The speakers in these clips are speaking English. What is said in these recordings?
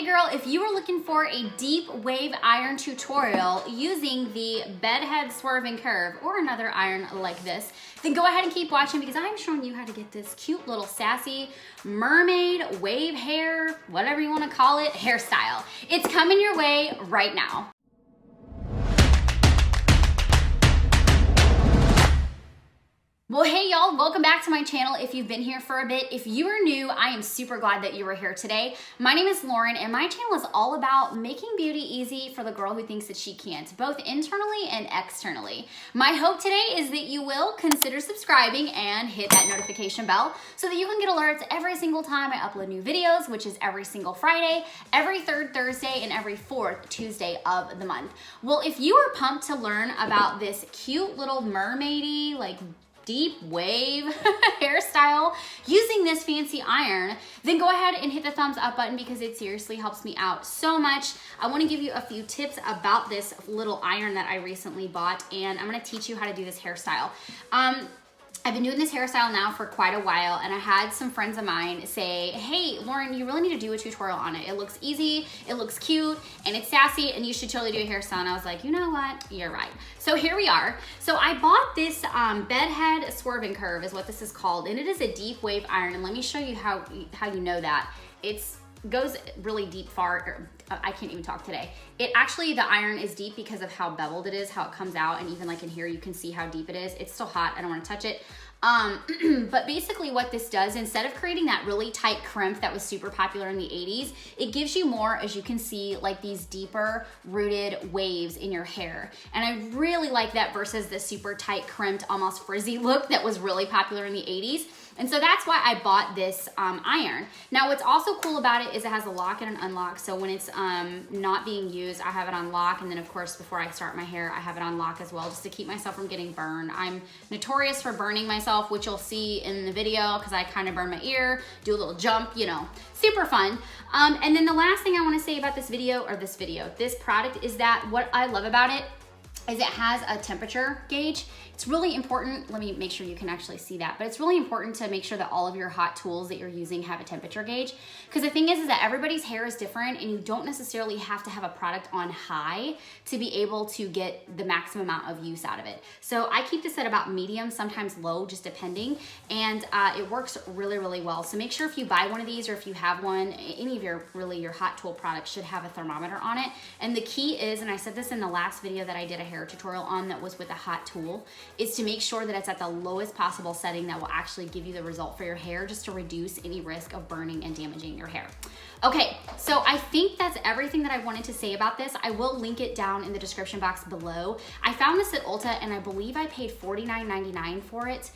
Hey girl, if you are looking for a deep wave iron tutorial using the Head Swerve and Curve or another iron like this, then go ahead and keep watching because I'm showing you how to get this cute little sassy mermaid, wave hair, whatever you want to call it, hairstyle. It's coming your way right now. Well, hey y'all, welcome back to my channel if you've been here for a bit. If you are new, I am super glad that you are here today. My name is Lauren and my channel is all about making beauty easy for the girl who thinks that she can't, both internally and externally. My hope today is that you will consider subscribing and hit that notification bell so that you can get alerts every single time I upload new videos, which is every single Friday, every third Thursday, and every fourth Tuesday of the month. Well, if you are pumped to learn about this cute little mermaidy, like deep wave hairstyle using this fancy iron, then go ahead and hit the thumbs up button because it seriously helps me out so much. I want to give you a few tips about this little iron that I recently bought, and I'm going to teach you how to do this hairstyle. I've been doing this hairstyle now for quite a while, and I had some friends of mine say, hey, Lauren, you really need to do a tutorial on it. It looks easy, it looks cute, and it's sassy, and you should totally do a hairstyle. And I was like, you know what? You're right. So here we are. So I bought this Head Swerve and Curve is what this is called, and it is a deep wave iron, and let me show you how you know that. It's goes really deep far. I can't even talk today. It actually, the iron is deep because of how beveled it is, how it comes out, and even like in here you can see how deep it is. It's still hot, I don't want to touch it. But basically what this does, instead of creating that really tight crimp that was super popular in the 80s, it gives you more, as you can see, like these deeper rooted waves in your hair. And I really like that versus the super tight crimped, almost frizzy look that was really popular in the 80s. And so that's why I bought this iron. Now what's also cool about it is it has a lock and an unlock. So when it's not being used, I have it on lock. And then of course, before I start my hair, I have it on lock as well, just to keep myself from getting burned. I'm notorious for burning myself, which you'll see in the video because I kind of burn my ear, do a little jump, you know, super fun. And then the last thing I want to say about this product is that what I love about it is it has a temperature gauge. It's really important, let me make sure you can actually see that, but it's really important to make sure that all of your hot tools that you're using have a temperature gauge. Because the thing is that everybody's hair is different and you don't necessarily have to have a product on high to be able to get the maximum amount of use out of it. So I keep this at about medium, sometimes low, just depending, and it works really, really well. So make sure if you buy one of these or if you have one, any of your hot tool products should have a thermometer on it. And the key is, and I said this in the last video that I did a hair tutorial on that was with a hot tool, is to make sure that it's at the lowest possible setting that will actually give you the result for your hair, just to reduce any risk of burning and damaging your hair. Okay, so I think that's everything that I wanted to say about this. I will link it down in the description box below. I found this at Ulta and I believe I paid $49.99 for it.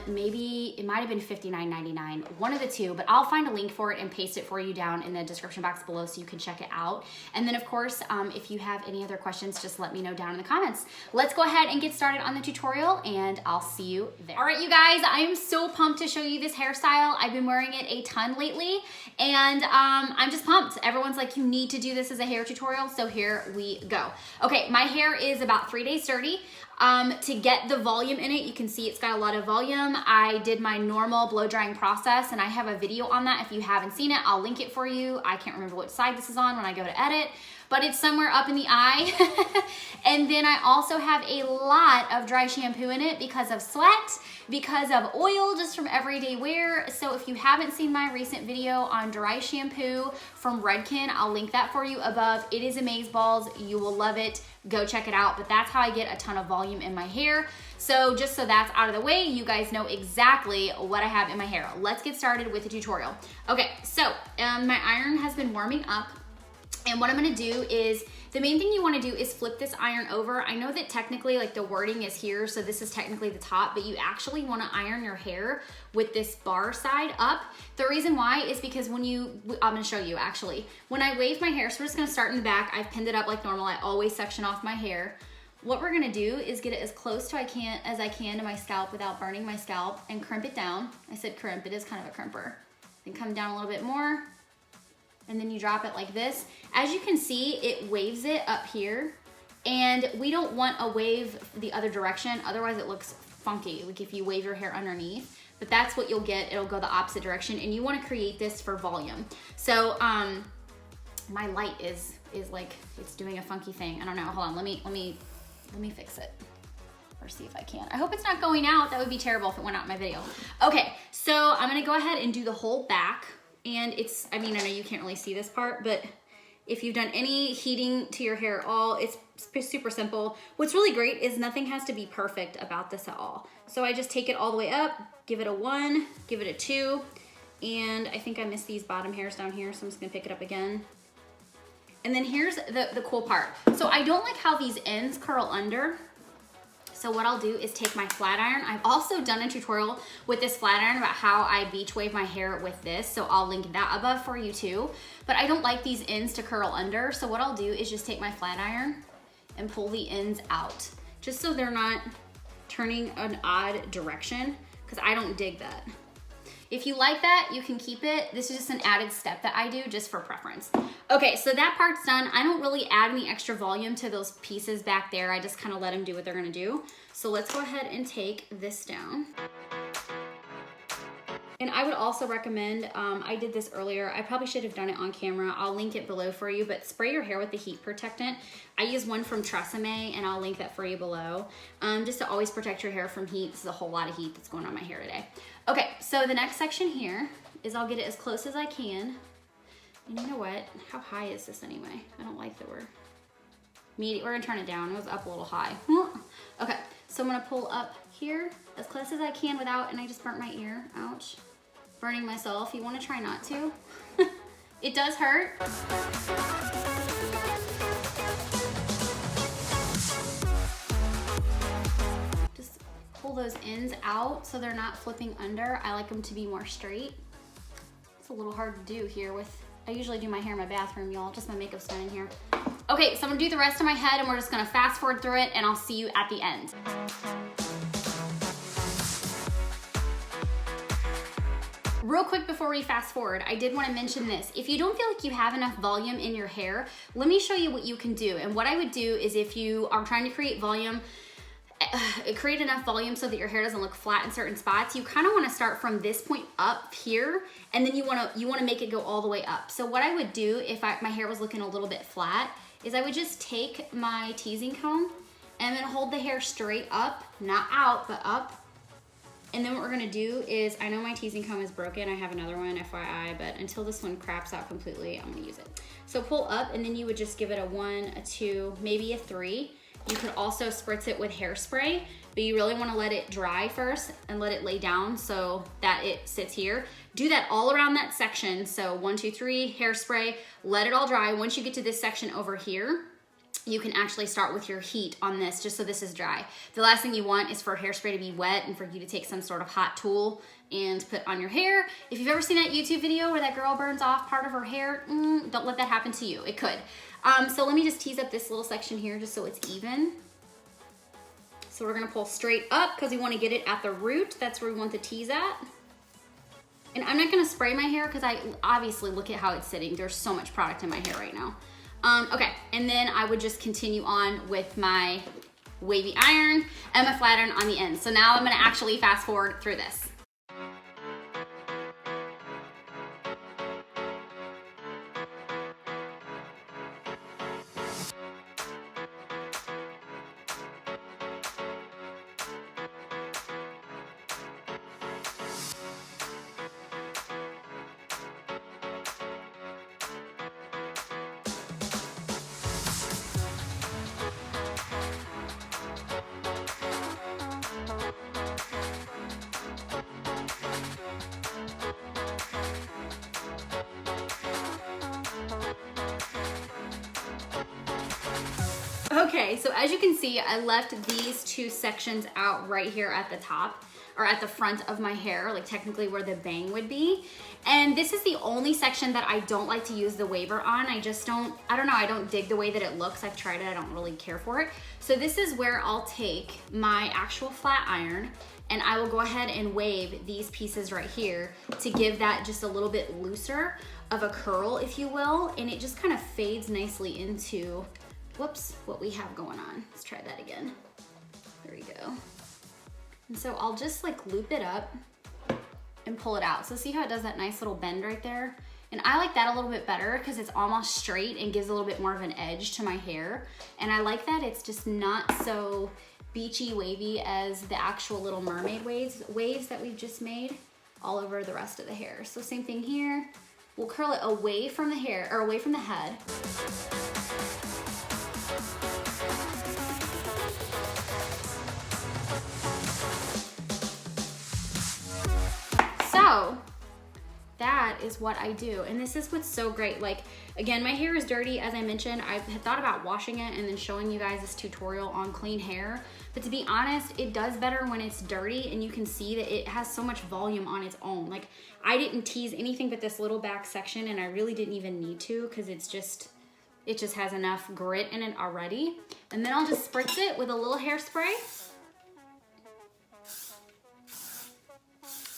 Maybe it might have been $59.99, one of the two, but I'll find a link for it and paste it for you down in the description box below so you can check it out. And then of course, if you have any other questions, just let me know down in the comments. Let's go ahead and get started on the tutorial and I'll see you there. All right, you guys, I am so pumped to show you this hairstyle. I've been wearing it a ton lately and I'm just pumped. Everyone's like, you need to do this as a hair tutorial, so here we go. Okay, my hair is about 3 days dirty. To get the volume in it, you can see it's got a lot of volume. I did my normal blow drying process and I have a video on that. If you haven't seen it, I'll link it for you. I can't remember which side this is on when I go to edit, but it's somewhere up in the eye. And then I also have a lot of dry shampoo in it because of sweat, because of oil, just from everyday wear. So if you haven't seen my recent video on dry shampoo from Redken, I'll link that for you above. It is amazeballs. You will love it. Go check it out. But that's how I get a ton of volume in my hair. So just so that's out of the way, you guys know exactly what I have in my hair. Let's get started with the tutorial. Okay, so my iron has been warming up. And what I'm gonna do is, the main thing you wanna do is flip this iron over. I know that technically like the wording is here, so this is technically the top, but you actually wanna iron your hair with this bar side up. The reason why is because when I'm gonna show you actually. When I wave my hair, so we're just gonna start in the back. I've pinned it up like normal. I always section off my hair. What we're gonna do is get it as close to as I can to my scalp without burning my scalp and crimp it down. I said crimp, it is kind of a crimper. Then come down a little bit more. And then you drop it like this. As you can see, it waves it up here. And we don't want a wave the other direction, otherwise it looks funky, like if you wave your hair underneath. But that's what you'll get, it'll go the opposite direction. And you wanna create this for volume. So my light is like, it's doing a funky thing. I don't know, hold on, let me fix it. Or see if I can. I hope it's not going out. That would be terrible if it went out in my video. Okay, so I'm gonna go ahead and do the whole back. And it's, I mean, I know you can't really see this part, but if you've done any heating to your hair at all, it's super simple. What's really great is nothing has to be perfect about this at all. So I just take it all the way up, give it a 1, give it a 2, and I think I missed these bottom hairs down here, so I'm just gonna pick it up again. And then here's the cool part. So I don't like how these ends curl under. So what I'll do is take my flat iron. I've also done a tutorial with this flat iron about how I beach wave my hair with this, so I'll link that above for you too. But I don't like these ends to curl under, so what I'll do is just take my flat iron and pull the ends out, just so they're not turning an odd direction, because I don't dig that. If you like that, you can keep it. This is just an added step that I do just for preference. Okay, so that part's done. I don't really add any extra volume to those pieces back there. I just kind of let them do what they're gonna do. So let's go ahead and take this down. And I would also recommend, I did this earlier, I probably should have done it on camera. I'll link it below for you, but spray your hair with the heat protectant. I use one from Tresemme, and I'll link that for you below. Just to always protect your hair from heat. This is a whole lot of heat that's going on my hair today. Okay, so the next section here is I'll get it as close as I can. And you know what? How high is this anyway? I don't like that we're gonna turn it down. It was up a little high. Okay, so I'm gonna pull up here as close as I can without, and I just burnt my ear, ouch. Burning myself, you wanna try not to. It does hurt. Just pull those ends out so they're not flipping under. I like them to be more straight. It's a little hard to do here with, I usually do my hair in my bathroom, y'all, just my makeup's done in here. Okay, so I'm gonna do the rest of my head and we're just gonna fast forward through it and I'll see you at the end. Real quick before we fast forward, I did want to mention this. If you don't feel like you have enough volume in your hair, let me show you what you can do. And what I would do is if you are trying to create volume, create enough volume so that your hair doesn't look flat in certain spots, you kind of want to start from this point up here, and then you want to make it go all the way up. So what I would do if my hair was looking a little bit flat is I would just take my teasing comb and then hold the hair straight up, not out, but up. And then what we're gonna do is, I know my teasing comb is broken, I have another one, FYI, but until this one craps out completely, I'm gonna use it. So pull up, and then you would just give it a 1, a 2, maybe a 3. You could also spritz it with hairspray, but you really wanna let it dry first and let it lay down so that it sits here. Do that all around that section. So 1, 2, 3, hairspray, let it all dry. Once you get to this section over here, you can actually start with your heat on this, just so this is dry. The last thing you want is for hairspray to be wet and for you to take some sort of hot tool and put on your hair. If you've ever seen that YouTube video where that girl burns off part of her hair, don't let that happen to you. It could. So let me just tease up this little section here just so it's even. So we're gonna pull straight up because we wanna get it at the root. That's where we want the tease at. And I'm not gonna spray my hair because I obviously look at how it's sitting. There's so much product in my hair right now. Okay, and then I would just continue on with my wavy iron and my flat iron on the end. So now I'm gonna actually fast forward through this. Okay, so as you can see, I left these two sections out right here at the top, or at the front of my hair, like technically where the bang would be. And this is the only section that I don't like to use the waver on. I don't know, I don't dig the way that it looks. I've tried it, I don't really care for it. So this is where I'll take my actual flat iron and I will go ahead and wave these pieces right here to give that just a little bit looser of a curl, if you will. And it just kind of fades nicely into, whoops, what we have going on. Let's try that again. There we go. And so I'll just like loop it up and pull it out. So see how it does that nice little bend right there? And I like that a little bit better because it's almost straight and gives a little bit more of an edge to my hair. And I like that it's just not so beachy wavy as the actual little mermaid waves that we've just made all over the rest of the hair. So same thing here. We'll curl it away from the hair, or away from the head. So that is what I do. And this is what's so great. Like, again, my hair is dirty. As I mentioned, I had thought about washing it and then showing you guys this tutorial on clean hair. But to be honest, it does better when it's dirty, and you can see that it has so much volume on its own. Like, I didn't tease anything but this little back section, and I really didn't even need to because it just has enough grit in it already. And then I'll just spritz it with a little hairspray.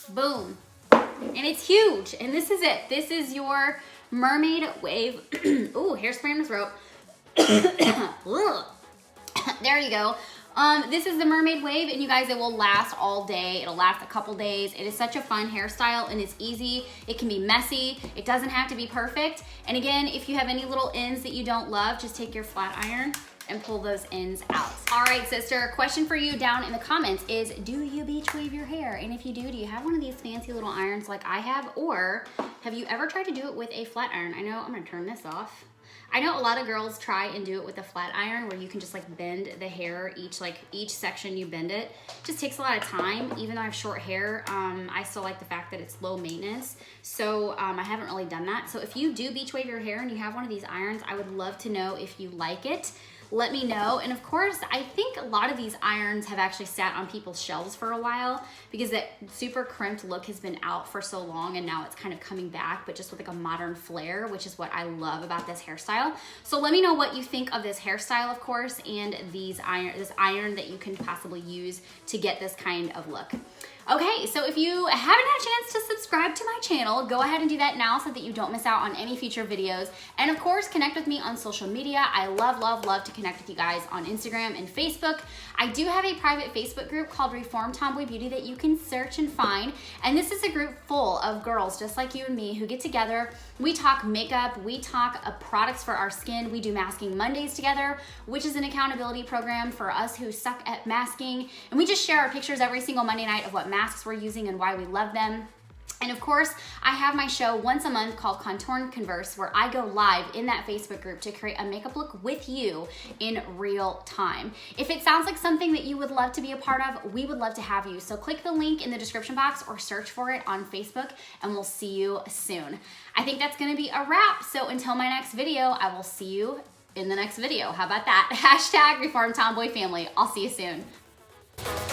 Boom. And it's huge. And this is it. This is your mermaid wave. Ooh, hairspray in the throat. There you go. This is the mermaid wave, and you guys, it will last all day. It'll last a couple days. It is such a fun hairstyle, and it's easy. It can be messy. It doesn't have to be perfect. And again, if you have any little ends that you don't love, just take your flat iron and pull those ends out. All right, sister, question for you down in the comments is, do you beach wave your hair? And if you do you have one of these fancy little irons like I have, or have you ever tried to do it with a flat iron? I know, I'm gonna turn this off. I know a lot of girls try and do it with a flat iron where you can just like bend the hair, each section you bend it. Just takes a lot of time. Even though I have short hair, I still like the fact that it's low maintenance. So I haven't really done that. So if you do beach wave your hair and you have one of these irons, I would love to know if you like it. Let me know. And of course, I think a lot of these irons have actually sat on people's shelves for a while because that super crimped look has been out for so long, and now it's kind of coming back, but just with like a modern flair, which is what I love about this hairstyle. So let me know what you think of this hairstyle, of course, and this iron that you can possibly use to get this kind of look. Okay, so if you haven't had a chance to subscribe to my channel, go ahead and do that now so that you don't miss out on any future videos. And of course, connect with me on social media. I love, love, love to connect with you guys on Instagram and Facebook. I do have a private Facebook group called Reformed Tomboy Beauty that you can search and find. And this is a group full of girls just like you and me who get together. We talk makeup, we talk products for our skin. We do Masking Mondays together, which is an accountability program for us who suck at masking. And we just share our pictures every single Monday night of what masks we're using and why we love them. And of course, I have my show once a month called Contour and Converse, where I go live in that Facebook group to create a makeup look with you in real time. If it sounds like something that you would love to be a part of, we would love to have you. So click the link in the description box or search for it on Facebook, and we'll see you soon. I think that's gonna be a wrap. So until my next video, I will see you in the next video. How about that? Hashtag Reformed Tomboy Family. I'll see you soon.